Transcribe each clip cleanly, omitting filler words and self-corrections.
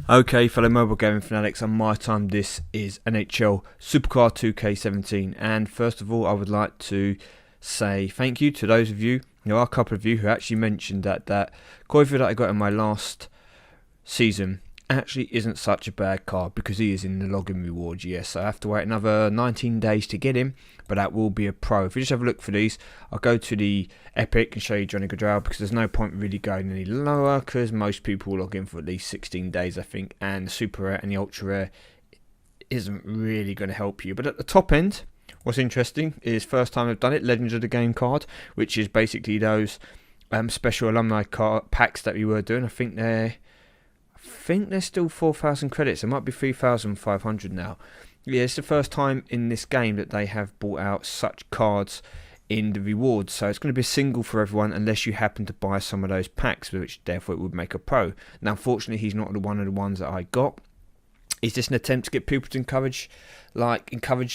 Okay, fellow mobile gaming fanatics, on MyTyme, this is NHL Supercard 2k17, and first of all I would like to say thank you to those of you, there are a couple of you who actually mentioned that Koivu that I got in my last season actually isn't such a bad card because he is in the login rewards. Yes, I have to wait another 19 days to get him, but that will be a pro. If you just have a look for these, I'll go to the Epic and show you Johnny Gaudreau because there's no point really going any lower because most people will log in for at least 16 days, I think, and the super rare and the ultra rare isn't really going to help you. But at the top end, what's interesting is first time I've done it, Legends of the Game card, which is basically those special alumni card packs that we were doing. I think they're still 4,000 credits. It might be 3,500 now. Yeah, it's the first time in this game that they have brought out such cards in the rewards. So it's going to be a single for everyone unless you happen to buy some of those packs, which therefore it would make a pro. Now, unfortunately, he's not one of the ones that I got. Is this an attempt to get people to encouraged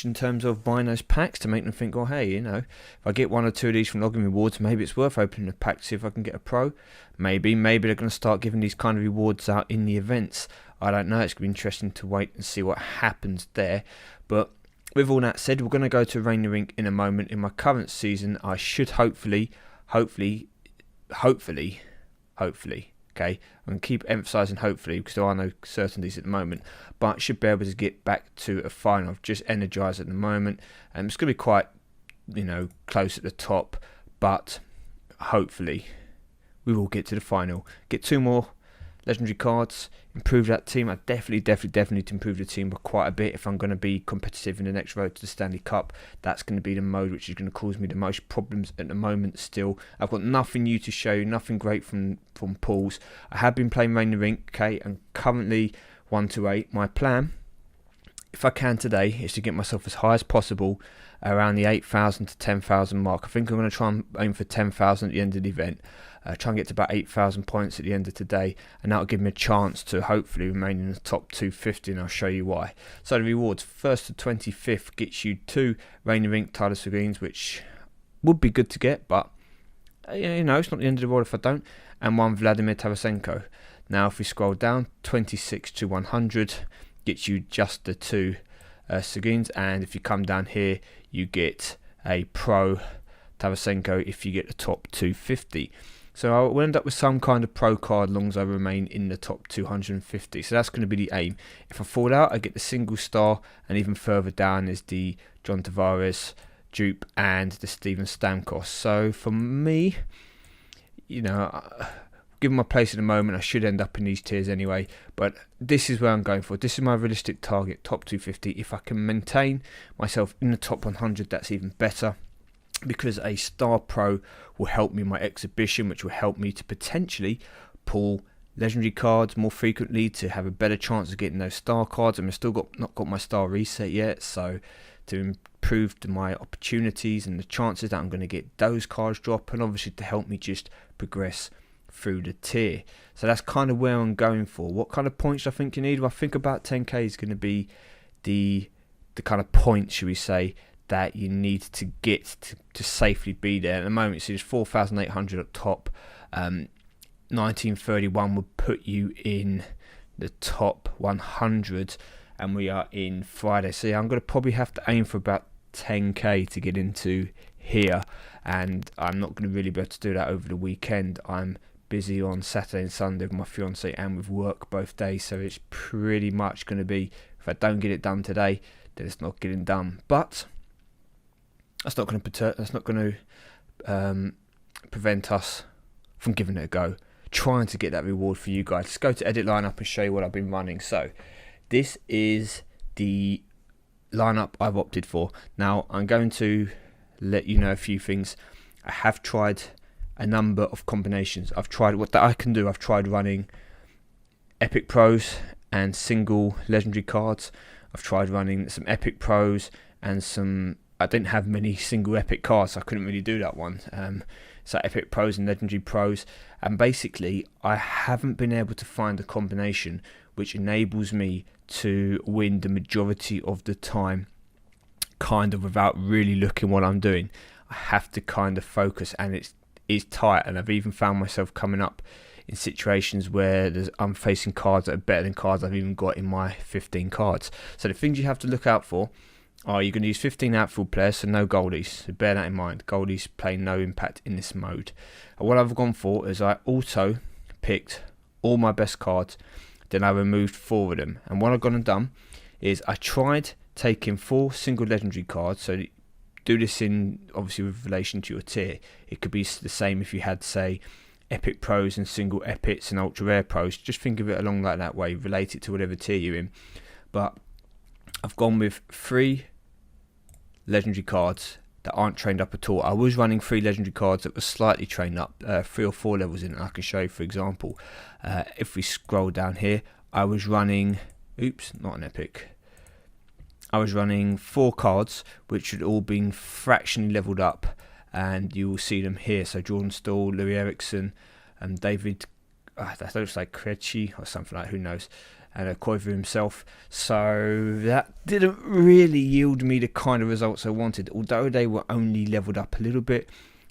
in terms of buying those packs to make them think, oh, hey, you know, if I get one or two of these from login rewards, maybe it's worth opening a pack to see if I can get a pro. Maybe they're going to start giving these kind of rewards out in the events. I don't know. It's going to be interesting to wait and see what happens there. But with all that said, we're going to go to Rink in a moment. In my current season, I should hopefully, okay, I'm going to keep emphasising hopefully because there are no certainties at the moment, but should be able to get back to a final. I've just energised at the moment, and it's going to be quite, close at the top, but hopefully we will get to the final. Get two more legendary cards, improve that team. I definitely need to improve the team by quite a bit if I'm going to be competitive in the next road to the Stanley Cup. That's going to be the mode which is going to cause me the most problems at the moment still. I've got nothing new to show you, nothing great from pools. I have been playing Rink, okay, and currently 1-8. My plan, if I can today, is to get myself as high as possible around the 8,000 to 10,000 mark. I think I'm going to try and aim for 10,000 at the end of the event. Try and get to about 8,000 points at the end of today, and that'll give me a chance to hopefully remain in the top 250, and I'll show you why. So the rewards, 1st to 25th gets you 2 Rink Tyler Seguins, which would be good to get, but it's not the end of the world if I don't, and 1 Vladimir Tarasenko. Now if we scroll down, 26 to 100 gets you just the 2 Seguins, and if you come down here you get a pro Tarasenko if you get the top 250. So I'll end up with some kind of pro card as long as I remain in the top 250. So that's going to be the aim. If I fall out, I get the single star, and even further down is the John Tavares dupe and the Steven Stamkos. So for me, given my place at the moment, I should end up in these tiers anyway. But this is where I'm going for. This is my realistic target, top 250. If I can maintain myself in the top 100, that's even better, because a star pro will help me in my exhibition, which will help me to potentially pull legendary cards more frequently to have a better chance of getting those star cards. And I've still not got my star reset yet, so to improve my opportunities and the chances that I'm going to get those cards drop, and obviously to help me just progress through the tier. So that's kind of where I'm going for. What kind of points do I think you need? Well, I think about 10k is going to be the kind of point, should we say, that you need to get to safely be there. At the moment, so there's 4,800 up top. 1931 would put you in the top 100, and we are in Friday. So yeah, I'm going to probably have to aim for about 10k to get into here, and I'm not going to really be able to do that over the weekend. I'm busy on Saturday and Sunday with my fiance and with work both days, so it's pretty much going to be, if I don't get it done today, then it's not getting done. But that's not going to prevent us from giving it a go, trying to get that reward for you guys. Let's go to edit lineup and show you what I've been running. So this is the lineup I've opted for. Now I'm going to let you know a few things. I have tried a number of combinations. I've tried what that I can do. I've tried running epic pros and single legendary cards. I've tried running some epic pros and some, I didn't have many single epic cards, so I couldn't really do that one. So epic pros and legendary pros, and basically I haven't been able to find a combination which enables me to win the majority of the time, kind of without really looking what I'm doing. I have to kind of focus, and it's tight, and I've even found myself coming up in situations where I'm facing cards that are better than cards I've even got in my 15 cards. So the things you have to look out for are you're going to use 15 outfield players, so no goalies. So bear that in mind. Goalies play no impact in this mode. And what I've gone for is I also picked all my best cards, then I removed 4 of them. And what I've gone and done is I tried taking 4 single legendary cards. So do this in obviously with relation to your tier. It could be the same if you had, say, epic pros and single epics and ultra rare pros. Just think of it along like that way, relate it to whatever tier you're in. But I've gone with 3 legendary cards that aren't trained up at all. I was running 3 legendary cards that were slightly trained up, 3 or 4 levels in, and I can show you, for example, if we scroll down here, I was running, oops, not an epic, I was running 4 cards which had all been fractionally leveled up, and you will see them here. So Jordan Stahl, Louis Eriksson, and David, that looks like Krejci or something like, who knows, and Koivu himself. So that didn't really yield me the kind of results I wanted. Although they were only leveled up a little bit,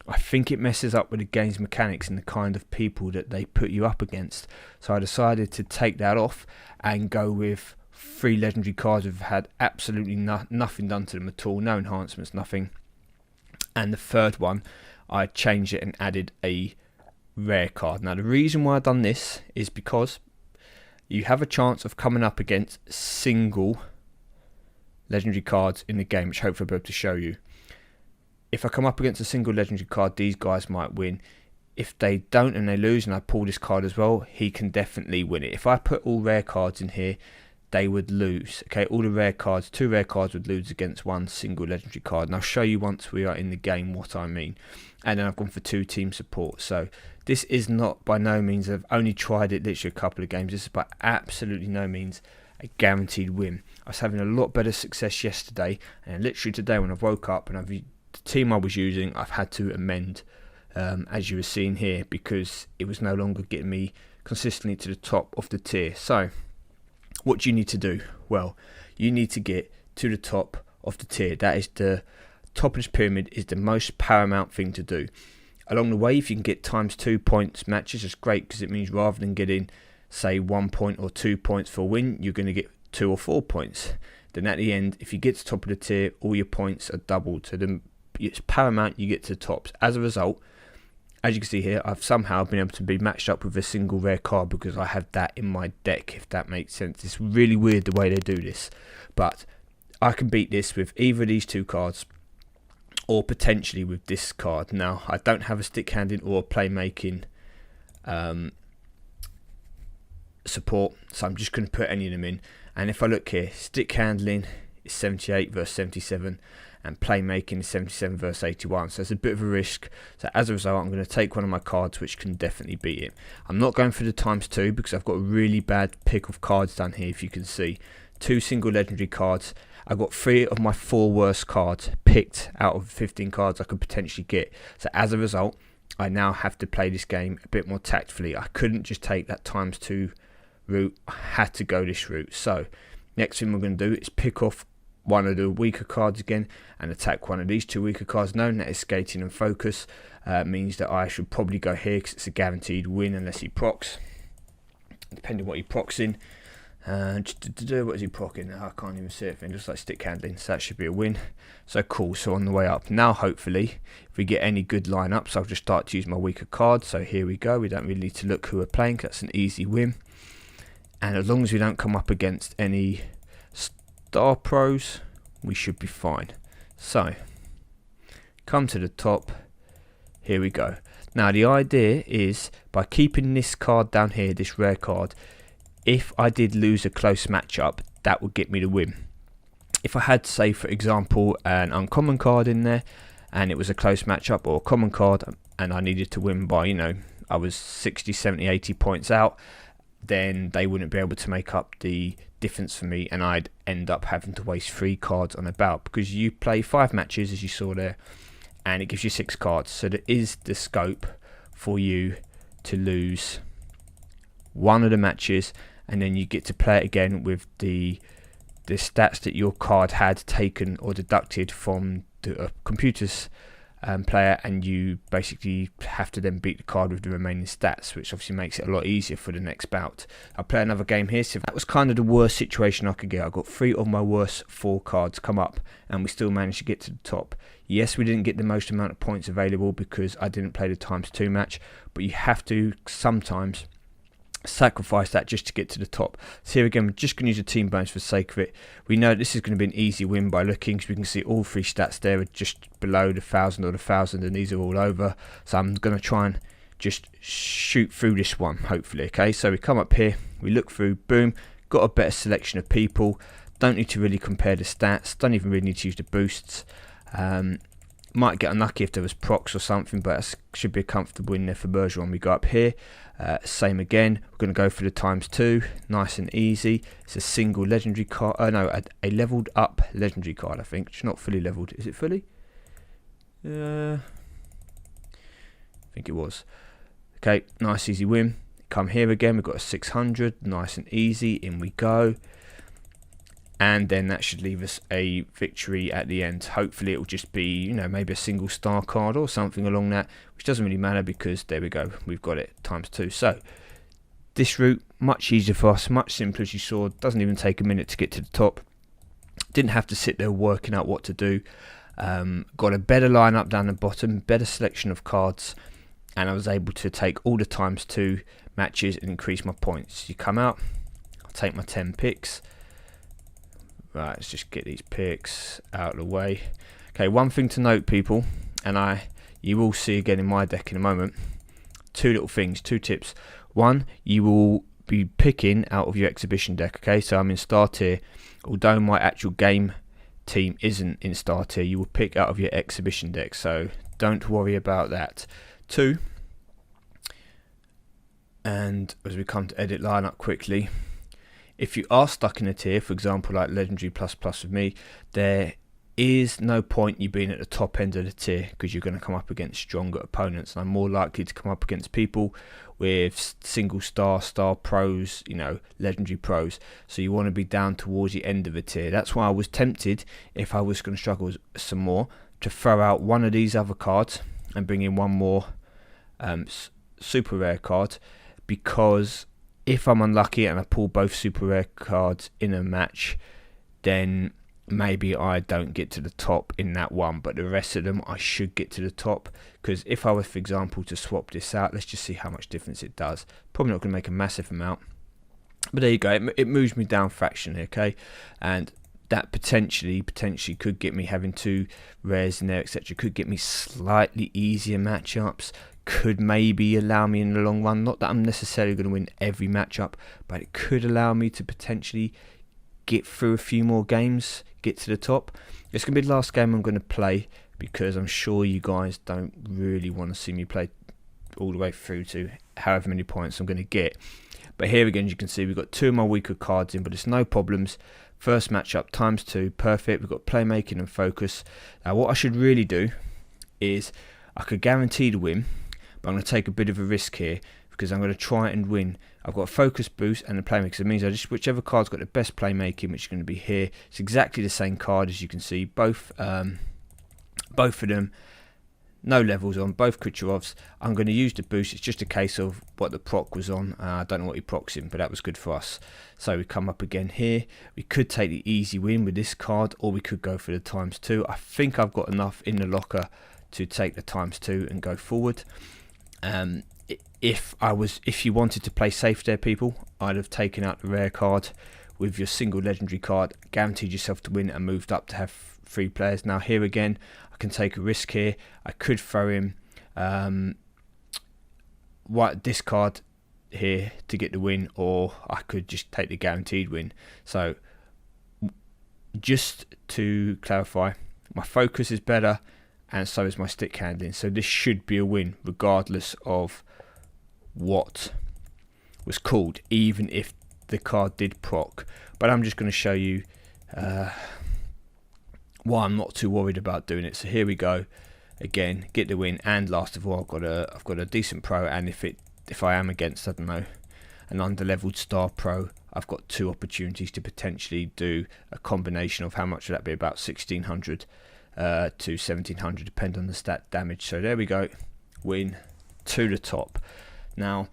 I think it messes up with the game's mechanics and the kind of people that they put you up against. So I decided to take that off and go with 3 legendary cards that have had absolutely nothing done to them at all, no enhancements, nothing. And the third one, I changed it and added a rare card. Now the reason why I've done this is because you have a chance of coming up against single legendary cards in the game, which hopefully I'll be able to show you. If I come up against a single legendary card, these guys might win. If they don't and they lose and I pull this card as well, he can definitely win it. If I put all rare cards in here, they would lose. Okay, all the rare cards, 2 rare cards would lose against 1 single legendary card. And I'll show you once we are in the game what I mean. And then I've gone for 2 team support. So this is not by no means, I've only tried it literally a couple of games. This is by absolutely no means a guaranteed win. I was having a lot better success yesterday, and literally today when I woke up and the team I was using, I've had to amend, as you were seeing here, because it was no longer getting me consistently to the top of the tier. So what do you need to do? Well, you need to get to the top of the tier. That is the top of this pyramid, is the most paramount thing to do. Along the way, if you can get ×2 points matches, it's great, because it means rather than getting, say, 1 point or 2 points for a win, you're going to get 2 or 4 points. Then at the end, if you get to the top of the tier, all your points are doubled. So it's paramount you get to the tops. As a result, as you can see here, I've somehow been able to be matched up with a single rare card because I have that in my deck, if that makes sense. It's really weird the way they do this, but I can beat this with either of these 2 cards or potentially with this card. Now, I don't have a stick handling or a playmaking support, so I'm just going to put any of them in. And if I look here, stick handling is 78 versus 77, and playmaking is 77 versus 81, so it's a bit of a risk. So as a result, I'm going to take one of my cards which can definitely beat it. I'm not going for the ×2 because I've got a really bad pick of cards down here. If you can see, 2 single legendary cards. I've got 3 of my 4 worst cards picked out of 15 cards I could potentially get. So as a result, I now have to play this game a bit more tactfully. I couldn't just take that ×2 route. I had to go this route. So next thing we're going to do is pick off one of the weaker cards again and attack one of these 2 weaker cards. Knowing that is skating and focus means that I should probably go here because it's a guaranteed win unless he procs, depending on what he procs in. What is he procking? I can't even see it. Just like stick handling, so that should be a win. So cool. So on the way up now, hopefully, if we get any good lineups, I'll just start to use my weaker cards. So here we go. We don't really need to look who we're playing. That's an easy win. And as long as we don't come up against any star pros, we should be fine. So come to the top. Here we go. Now the idea is by keeping this card down here, this rare card, if I did lose a close matchup, that would get me the win. If I had, say, for example, an uncommon card in there and it was a close matchup, or a common card and I needed to win by, I was 60, 70, 80 points out, then they wouldn't be able to make up the difference for me, and I'd end up having to waste 3 cards on a bout, because you play 5 matches, as you saw there, and it gives you 6 cards. So there is the scope for you to lose one of the matches, and then you get to play it again with the stats that your card had taken or deducted from the computer's player, and you basically have to then beat the card with the remaining stats, which obviously makes it a lot easier for the next bout. I'll play another game here. So that was kind of the worst situation I could get. I got 3 of my worst 4 cards come up, and we still managed to get to the top. Yes, we didn't get the most amount of points available because I didn't play the ×2 match, but you have to sometimes sacrifice that just to get to the top. So here again, we're just going to use a team bonus for the sake of it. We know this is going to be an easy win by looking, so we can see all 3 stats there are just below the 1000 or the 1000, and these are all over. So I'm going to try and just shoot through this one, hopefully. Okay, so we come up here, we look through, boom, got a better selection of people. Don't need to really compare the stats, don't even really need to use the boosts. Might get unlucky if there was procs or something, but that should be a comfortable win there for Bergeron. We go up here, same again. We're going to go for the ×2, nice and easy. It's a single legendary card. No, a leveled up legendary card, I think. It's not fully leveled. Is it fully? I think it was. Okay, nice easy win. Come here again. We've got a 600, nice and easy. In we go. And then that should leave us a victory at the end. Hopefully it will just be, you know, maybe a single star card or something along that, which doesn't really matter because there we go, we've got it ×2. So this route, much easier for us, much simpler, as you saw. Doesn't even take a minute to get to the top. Didn't have to sit there working out what to do. Got a better lineup down the bottom, better selection of cards, and I was able to take all the ×2 matches and increase my points. You come out, I'll take my 10 picks. Right, let's just get these picks out of the way. Okay, one thing to note, people, and you will see again in my deck in a moment, 2 little things, 2 tips. One, you will be picking out of your exhibition deck. Okay, so I'm in star tier. Although my actual game team isn't in star tier, you will pick out of your exhibition deck, so don't worry about that. 2, and as we come to edit lineup quickly, if you are stuck in a tier, for example like Legendary plus with me, there is no point you being at the top end of the tier because you're going to come up against stronger opponents, and I'm more likely to come up against people with single star pros, you know, legendary pros. So you want to be down towards the end of the tier. That's why I was tempted, if I was going to struggle some more, to throw out one of these other cards and bring in one more super rare card, because if I'm unlucky and I pull both super rare cards in a match, then maybe I don't get to the top in that one, but the rest of them I should get to the top. Because if I was, for example, to swap this out, let's just see how much difference it does. Probably not going to make a massive amount, but there you go. It moves me down fractionally, okay? And that potentially could get me having 2 rares in there, etc. Could get me slightly easier matchups. Could maybe allow me in the long run, not that I'm necessarily going to win every matchup, but it could allow me to potentially get through a few more games, get to the top. It's going to be the last game I'm going to play, because I'm sure you guys don't really want to see me play all the way through to however many points I'm going to get. But here again, as you can see, we've got 2 of my weaker cards in, but it's no problems. First matchup ×2, perfect. We've got playmaking and focus. Now what I should really do is, I could guarantee the win, but I'm going to take a bit of a risk here because I'm going to try and win. I've got a focus boost and a playmaker, so it means I just, whichever card's got the best playmaking, which is going to be here. It's exactly the same card, as you can see. Both of them, no levels on, both Kucherovs. I'm going to use the boost. It's just a case of what the proc was on. I don't know what he procs in, but that was good for us. So we come up again here. We could take the easy win with this card, or we could go for the ×2. I think I've got enough in the locker to take the ×2 and go forward. If you wanted to play safe there, people, I'd have taken out the rare card with your single legendary card, guaranteed yourself to win, and moved up to have 3 players. Now here again, I can take a risk here. I could throw in this card here to get the win, or I could just take the guaranteed win. So just to clarify, my focus is better, and so is my stick handling. So this should be a win regardless of what was called, even if the card did proc. But I'm just going to show you why I'm not too worried about doing it. So here we go. Again, get the win, and last of all, I've got a decent pro, and if I am against, I don't know, an underleveled star pro, I've got 2 opportunities to potentially do a combination of, how much would that be, about 1600 to 1700, depending on the stat damage. So there we go, win to the top. Now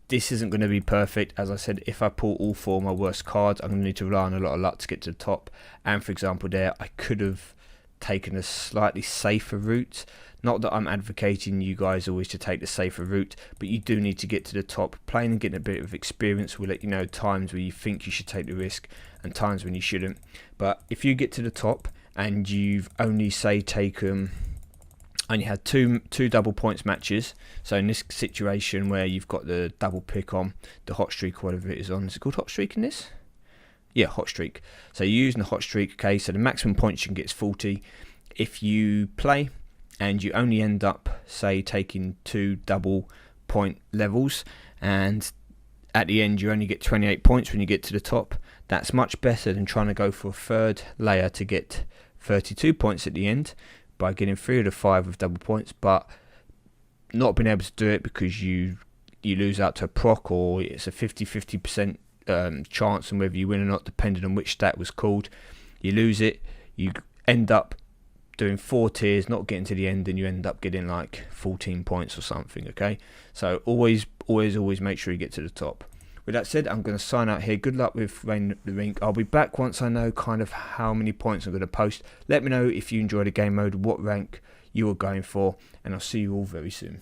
this isn't going to be perfect. As I said, if I pull all 4 of my worst cards, I'm going to need to rely on a lot of luck to get to the top. And for example there, I could have taken a slightly safer route. Not that I'm advocating you guys always to take the safer route, but you do need to get to the top. Playing and getting a bit of experience will let you know times where you think you should take the risk and times when you shouldn't. But if you get to the top and you've only say taken, and you had two double points matches, so in this situation where you've got the double pick on the hot streak or whatever it is on, is it called hot streak in this? Yeah, hot streak. So you're using the hot streak, okay, so the maximum points you can get is 40. If you play and you only end up, say, taking 2 double point levels, and at the end you only get 28 points when you get to the top, that's much better than trying to go for a 3rd layer to get 32 points at the end by getting 3 of the 5 with double points, but not being able to do it because you lose out to a proc, or it's a 50% chance on whether you win or not, depending on which stat was called. You lose it, you end up doing 4 tiers, not getting to the end, and you end up getting like 14 points or something. Okay, so always make sure you get to the top. With that said, I'm going to sign out here. Good luck with the Rink. I'll be back once I know kind of how many points I'm going to post. Let me know if you enjoyed the game mode, what rank you were going for, and I'll see you all very soon.